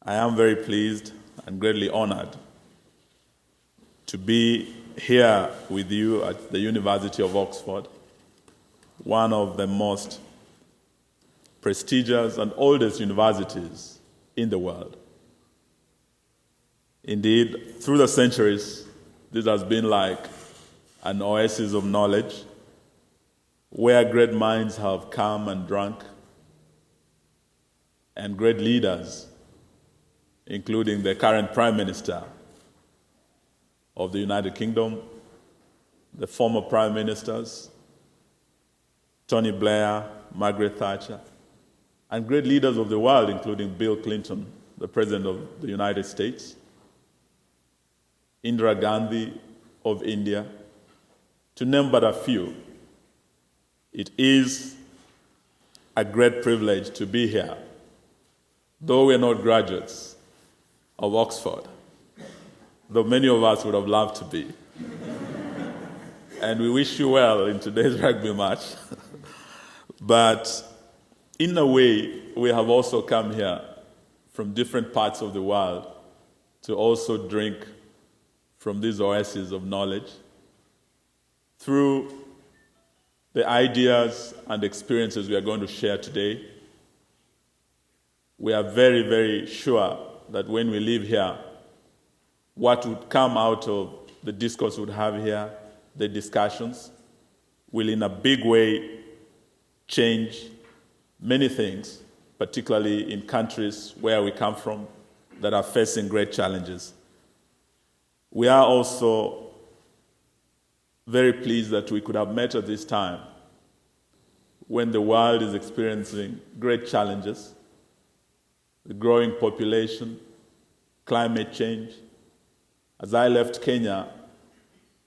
I am very pleased and greatly honored to be here with you at the University of Oxford, one of the most prestigious and oldest universities in the world. Indeed, through the centuries, this has been like an oasis of knowledge where great minds have come and drunk, and great leaders, including the current Prime Minister of the United Kingdom, the former Prime Ministers, Tony Blair, Margaret Thatcher, and great leaders of the world, including Bill Clinton, the President of the United States, Indira Gandhi of India, to name but a few. It is a great privilege to be here, though we're not graduates of Oxford, though many of us would have loved to be. And we wish you well in today's rugby match. But in a way, we have also come here from different parts of the world to also drink from these oases of knowledge through the ideas and experiences we are going to share today. We are very, very sure that when we leave here, what would come out of the discourse we would have here, the discussions, will in a big way change many things, particularly in countries where we come from that are facing great challenges. We are also very pleased that we could have met at this time when the world is experiencing great challenges, the growing population, climate change. As I left Kenya,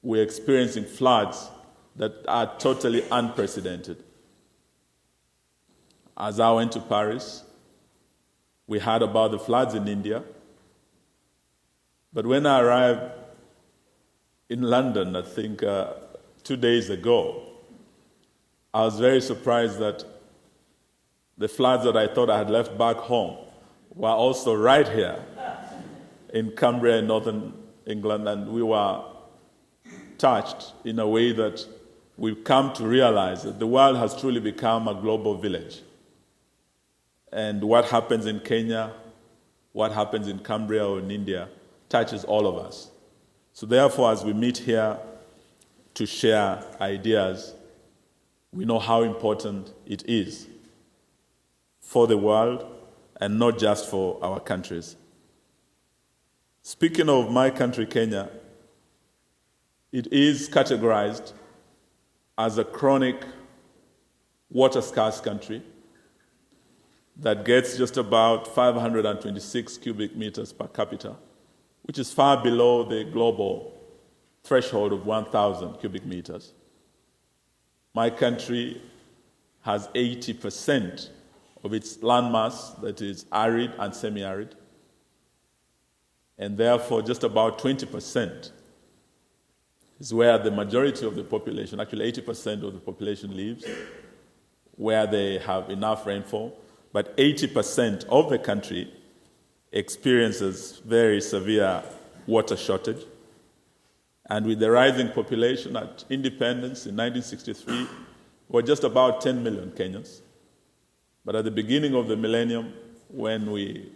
we're experiencing floods that are totally unprecedented. As I went to Paris, we heard about the floods in India. But when I arrived in London, I think 2 days ago, I was very surprised that the floods that I thought I had left back home were also right here in Cumbria in northern England, and we were touched in a way that we've come to realize that the world has truly become a global village. And what happens in Kenya, what happens in Cumbria or in India, touches all of us. So therefore, as we meet here to share ideas, we know how important it is for the world and not just for our countries. Speaking of my country, Kenya, it is categorized as a chronic water-scarce country that gets just about 526 cubic meters per capita, which is far below the global threshold of 1,000 cubic meters. My country has 80% of its landmass that is arid and semi-arid, and therefore just about 20% is where the majority of the population, actually 80% of the population lives, where they have enough rainfall, but 80% of the country experiences very severe water shortage. And with the rising population at independence in 1963, we were just about 10 million Kenyans. But at the beginning of the millennium, when we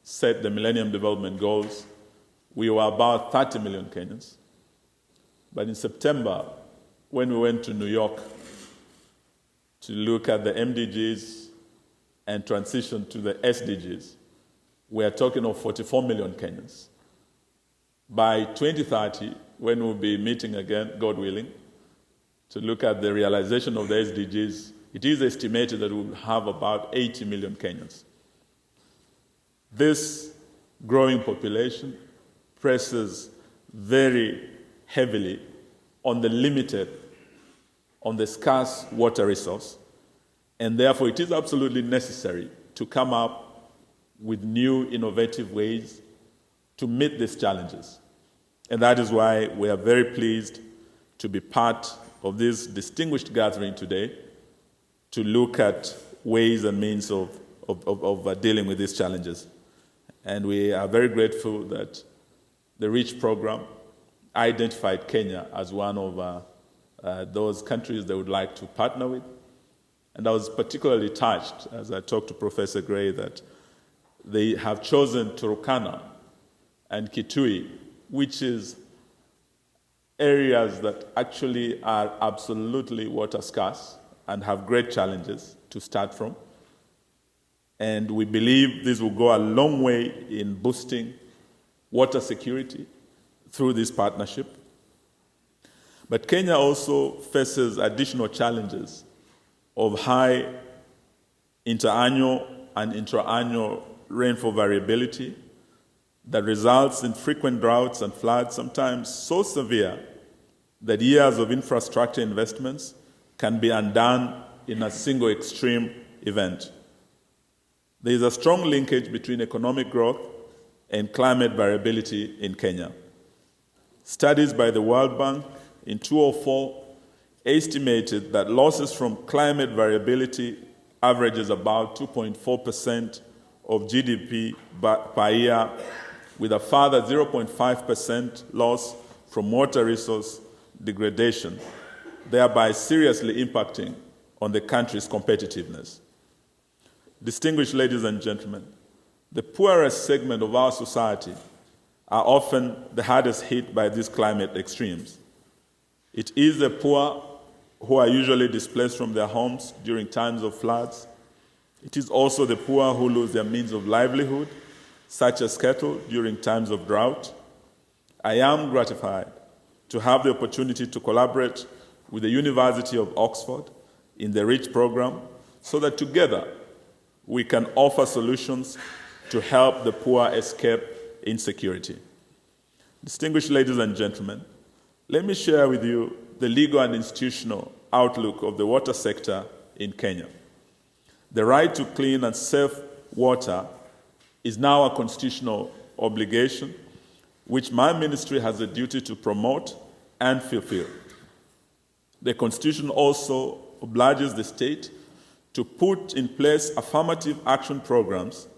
set the Millennium Development Goals, we were about 30 million Kenyans. But in September, when we went to New York to look at the MDGs and transition to the SDGs, we are talking of 44 million Kenyans. By 2030, when we'll be meeting again, God willing, to look at the realization of the SDGs, it is estimated that we'll have about 80 million Kenyans. This growing population presses very heavily on the scarce water resource, and therefore it is absolutely necessary to come up with new innovative ways to meet these challenges. And that is why we are very pleased to be part of this distinguished gathering today to look at ways and means of dealing with these challenges. And we are very grateful that the REACH program identified Kenya as one of those countries they would like to partner with. And I was particularly touched as I talked to Professor Gray that they have chosen Turkana and Kitui, which is areas that actually are absolutely water scarce and have great challenges to start from. And we believe this will go a long way in boosting water security through this partnership. But Kenya also faces additional challenges of high interannual and intra-annual rainfall variability that results in frequent droughts and floods, sometimes so severe that years of infrastructure investments can be undone in a single extreme event. There is a strong linkage between economic growth and climate variability in Kenya. Studies by the World Bank in 2004 estimated that losses from climate variability averages about 2.4% of GDP per year, with a further 0.5% loss from water resource degradation, thereby seriously impacting on the country's competitiveness. Distinguished ladies and gentlemen, the poorest segment of our society are often the hardest hit by these climate extremes. It is the poor who are usually displaced from their homes during times of floods. It is also the poor who lose their means of livelihood, such as cattle, during times of drought. I am gratified to have the opportunity to collaborate with the University of Oxford in the REACH program so that together we can offer solutions to help the poor escape insecurity. Distinguished ladies and gentlemen, let me share with you the legal and institutional outlook of the water sector in Kenya. The right to clean and safe water is now a constitutional obligation which my ministry has a duty to promote and fulfill. The Constitution also obliges the state to put in place affirmative action programs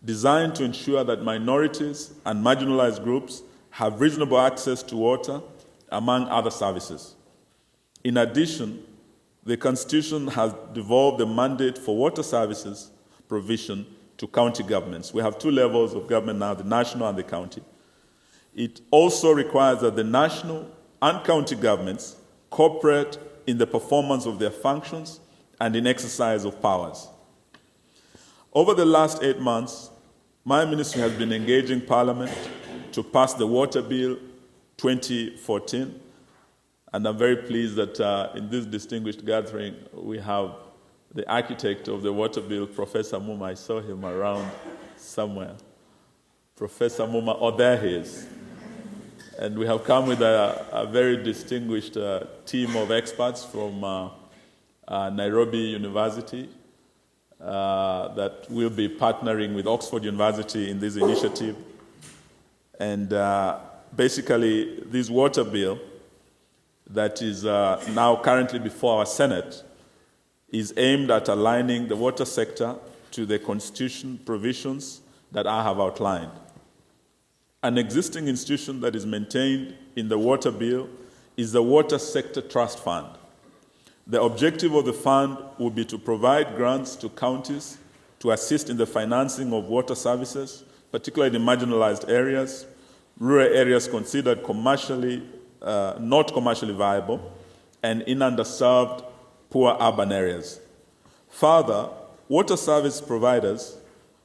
designed to ensure that minorities and marginalized groups have reasonable access to water, among other services. In addition, the Constitution has devolved the mandate for water services provision to county governments. We have two levels of government now, the national and the county. It also requires that the national and county governments cooperate in the performance of their functions and in exercise of powers. Over the last 8 months, my ministry has been engaging Parliament to pass the Water Bill 2014, and I'm very pleased that in this distinguished gathering we have the architect of the Water Bill, Professor Muma. I saw him around somewhere. Professor Muma, oh, there he is. And we have come with a very distinguished team of experts from Nairobi University that will be partnering with Oxford University in this initiative. And basically, this water bill that is now currently before our Senate is aimed at aligning the water sector to the Constitution provisions that I have outlined. An existing institution that is maintained in the water bill is the Water Sector Trust Fund. The objective of the fund will be to provide grants to counties to assist in the financing of water services, particularly in marginalized areas, rural areas considered not commercially viable, and in underserved, poor urban areas. Further, water service providers,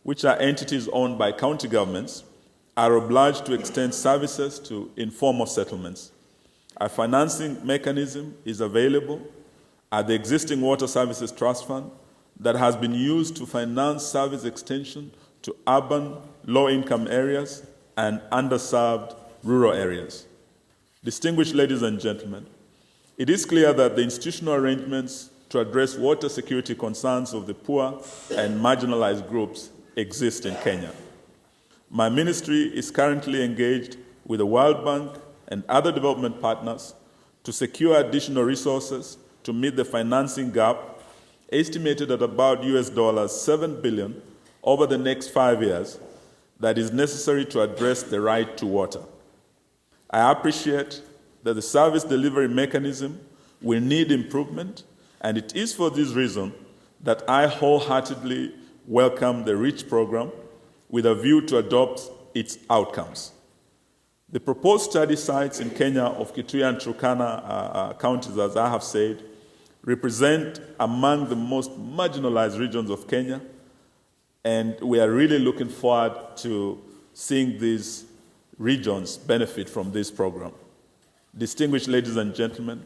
which are entities owned by county governments, are obliged to extend services to informal settlements. A financing mechanism is available at the existing Water Services Trust Fund that has been used to finance service extension to urban, low-income areas and underserved rural areas. Distinguished ladies and gentlemen, it is clear that the institutional arrangements to address water security concerns of the poor and marginalized groups exist in Kenya. My ministry is currently engaged with the World Bank and other development partners to secure additional resources to meet the financing gap, estimated at about $7 billion over the next 5 years, that is necessary to address the right to water. I appreciate that the service delivery mechanism will need improvement, and it is for this reason that I wholeheartedly welcome the REACH program with a view to adopt its outcomes. The proposed study sites in Kenya of Kitui and Turkana counties, as I have said, represent among the most marginalized regions of Kenya, and we are really looking forward to seeing these regions benefit from this program. Distinguished ladies and gentlemen,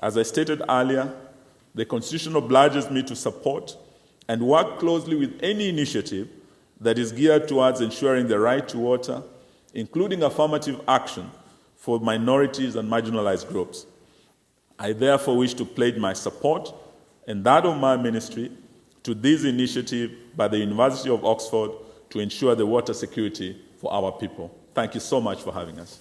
as I stated earlier, the Constitution obliges me to support and work closely with any initiative that is geared towards ensuring the right to water, including affirmative action for minorities and marginalized groups. I therefore wish to pledge my support and that of my ministry to this initiative by the University of Oxford to ensure the water security for our people. Thank you so much for having us.